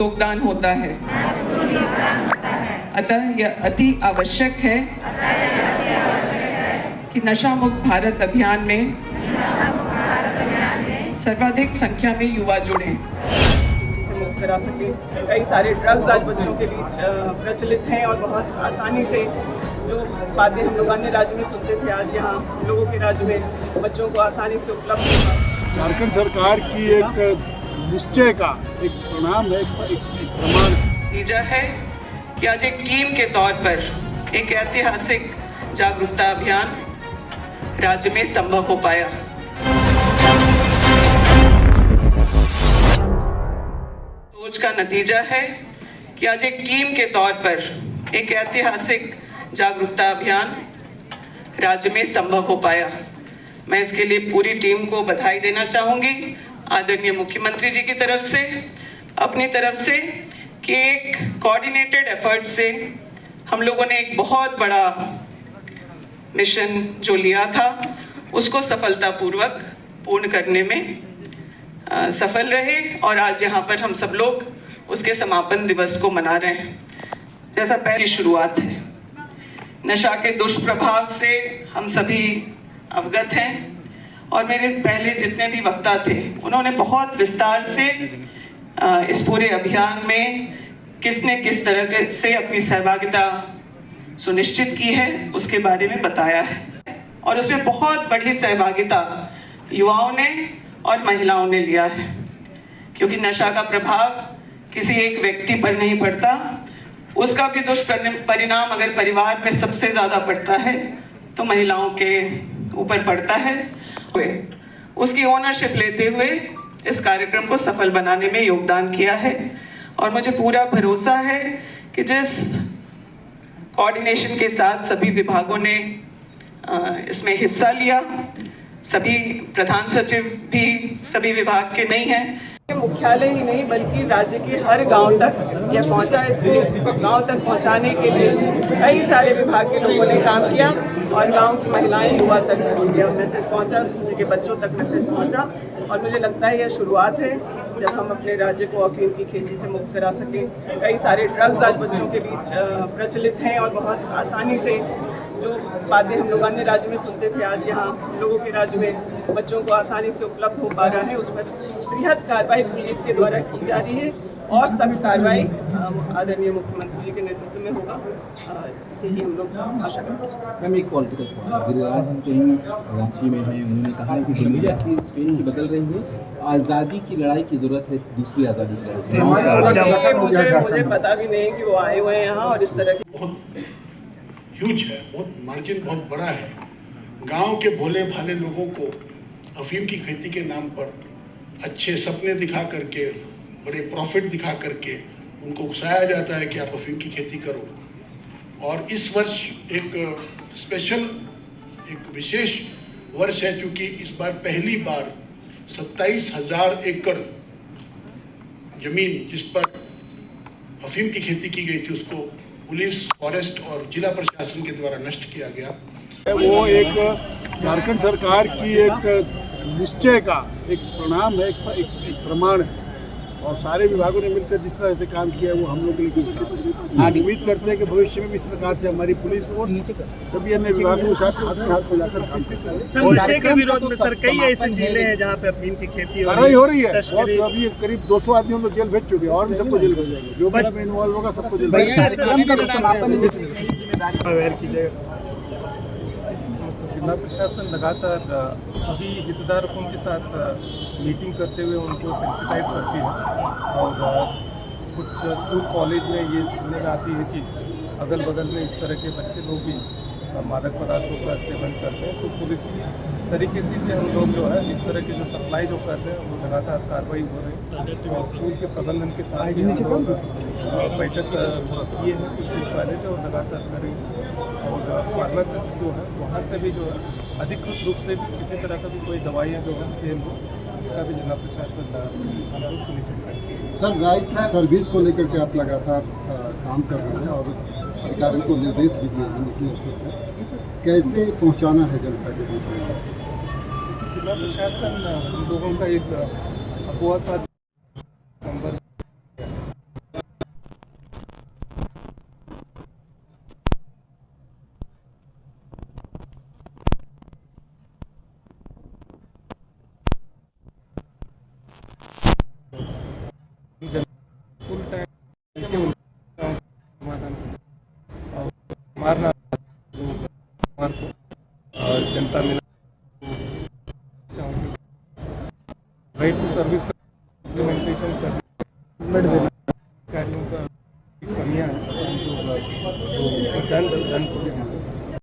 योगदान होता है। अतः यह अति आवश्यक है कि नशा मुक्त भारत अभियान में सर्वाधिक संख्या में युवा जुड़ें, से मुक्त करा सके। कई सारे ड्रग्स आज बच्चों के बीच प्रचलित हैं और बहुत आसानी से जो बातें हम लोग अन्य राज्य में सुनते थे, आज यहाँ हम लोगों के राज्य में बच्चों को आसानी से उपलब्ध होगा। झारखंड सरकार की एक निश्चय का एक परिणाम है, एक प्रमाण। नतीजा है कि आज एक टीम के तौर पर एक ऐतिहासिक जागरूकता अभियान राज्य में संभव हो पाया। सोच का नतीजा है कि आज एक टीम के तौर पर एक ऐतिहासिक जागरूकता अभियान राज्य में संभव हो पाया। मैं इसके लिए पूरी टीम को बधाई देना चाहूंगी, आदरणीय मुख्यमंत्री जी की तरफ से, अपनी तरफ से, कि एक कोऑर्डिनेटेड एफर्ट से हम लोगों ने एक बहुत बड़ा मिशन जो लिया था उसको सफलतापूर्वक पूर्ण करने में सफल रहे और आज यहाँ पर हम सब लोग उसके समापन दिवस को मना रहे हैं। जैसा पहली शुरुआत है, नशा के दुष्प्रभाव से हम सभी अवगत हैं और मेरे पहले जितने भी वक्ता थे उन्होंने बहुत विस्तार से इस पूरे अभियान में किसने किस तरह से अपनी सहभागिता सुनिश्चित की है उसके बारे में बताया है और उसमें बहुत बड़ी सहभागिता युवाओं ने और महिलाओं ने लिया है, क्योंकि नशा का प्रभाव किसी एक व्यक्ति पर नहीं पड़ता, उसका भी दुष्परिणाम अगर परिवार में सबसे ज़्यादा पड़ता है तो महिलाओं के ऊपर पड़ता है। उसकी ओनरशिप लेते हुए इस कार्यक्रम को सफल बनाने में योगदान किया है और मुझे पूरा भरोसा है कि जिस कोऑर्डिनेशन के साथ सभी विभागों ने इसमें हिस्सा लिया, सभी प्रधान सचिव भी सभी विभाग के नहीं हैं, मुख्यालय ही नहीं बल्कि राज्य के हर गांव तक यह पहुंचा। इसको गांव तक पहुंचाने के लिए कई सारे विभाग के लोगों ने काम किया और गांव की महिलाएं युवा तक यह मैसेज पहुंचा, स्कूल के बच्चों तक मैसेज पहुंचा और मुझे लगता है यह शुरुआत है जब हम अपने राज्य को अफीम की खेती से मुक्त करा सकें। कई सारे ड्रग्स आज बच्चों के बीच प्रचलित हैं और बहुत आसानी से जो बातें हम लोग अन्य राज्य में सुनते थे, आज यहाँ हम लोगों के राज्य में बच्चों को आसानी से उपलब्ध हो पा रहा है। उस पर बृहद कार्रवाई पुलिस के द्वारा की जा रही है और सख्त कार्रवाई आदरणीय मुख्यमंत्री जी के नेतृत्व में होगा, इसी की हम लोग आशा करते हैं। मैम, एक पॉलिटिकल गिरिराज सिंह रांची में हैं, उन्होंने कहा है कि दुनिया की स्पेन की बदल रही है, आज़ादी की लड़ाई की जरूरत है, दूसरी आज़ादी की लड़ाई। मुझे पता भी नहीं कि वो आए हुए हैं यहाँ और इस तरह की ह्यूज है, बहुत मार्जिन बहुत बड़ा है। गांव के भोले भाले लोगों को अफीम की खेती के नाम पर अच्छे सपने दिखा करके, बड़े प्रॉफिट दिखा करके उनको उकसाया जाता है कि आप अफीम की खेती करो। और इस वर्ष एक स्पेशल, एक विशेष वर्ष है, क्योंकि इस बार पहली बार 27,000 एकड़ जमीन जिस पर अफीम की खेती की गई थी उसको पुलिस, फॉरेस्ट और जिला प्रशासन के द्वारा नष्ट किया गया। वो एक झारखंड सरकार की एक निश्चय का एक परिणाम है, एक प्रमाण है और सारे विभागों ने मिलकर जिस तरह से काम किया है वो हम लोग के लिए आज उम्मीद करते हैं कि भविष्य में भी इस प्रकार से हमारी पुलिस फोर्स सभी अन्य विभागों के साथ हाथ में हाथ मिलाकर काम करता है। सर, नशे के विरोध में सर कई ऐसे जिले हैं जहाँ पे अफीम की खेती कार्रवाई हो रही है और अभी करीब 200 आदमी हम लोग जेल भेज चुके हैं और भी सबको जेल भेज जाएंगे, जो भी इसमें इन्वॉल्व होगा सबको जेल भेज जाएंगे। जिला प्रशासन लगातार सभी हितधारकों के साथ मीटिंग करते हुए उनको सेंसिटाइज करती है और कुछ स्कूल कॉलेज में ये सुनने में आती है कि अगल बगल में इस तरह के बच्चे लोग भी मादक पदार्थों का सेवन करते हैं, तो पुलिस तरीके से भी हम लोग जो है इस तरह की जो सप्लाई जो कर रहे हैं वो लगातार कार्रवाई हो रही है और स्कूल के प्रबंधन के साथ बैठक किए हैं कुछ दिन पहले और लगातार करेंगे और फार्मासिस्ट जो है वहाँ से भी जो अधिकृत रूप से किसी तरह का भी कोई दवाइयाँ जो है सेल हो उसका भी जिला प्रशासन सुनिश्चित करेंगे। सर, राइट सर्विस को लेकर के आप लगातार काम कर रहे हैं और अधिकारियों को निर्देश भी दिए हैं, इसलिए स्तर पर कैसे पहुंचाना है जनता के बीच में? जिला प्रशासन उन लोगों का एक अफवाह सा नंबर मारना कुमार को और जनता मिला राइट टू सर्विस का इम्प्लीमेंटेशन करना कार्यों का कमियाँ हैं जो डन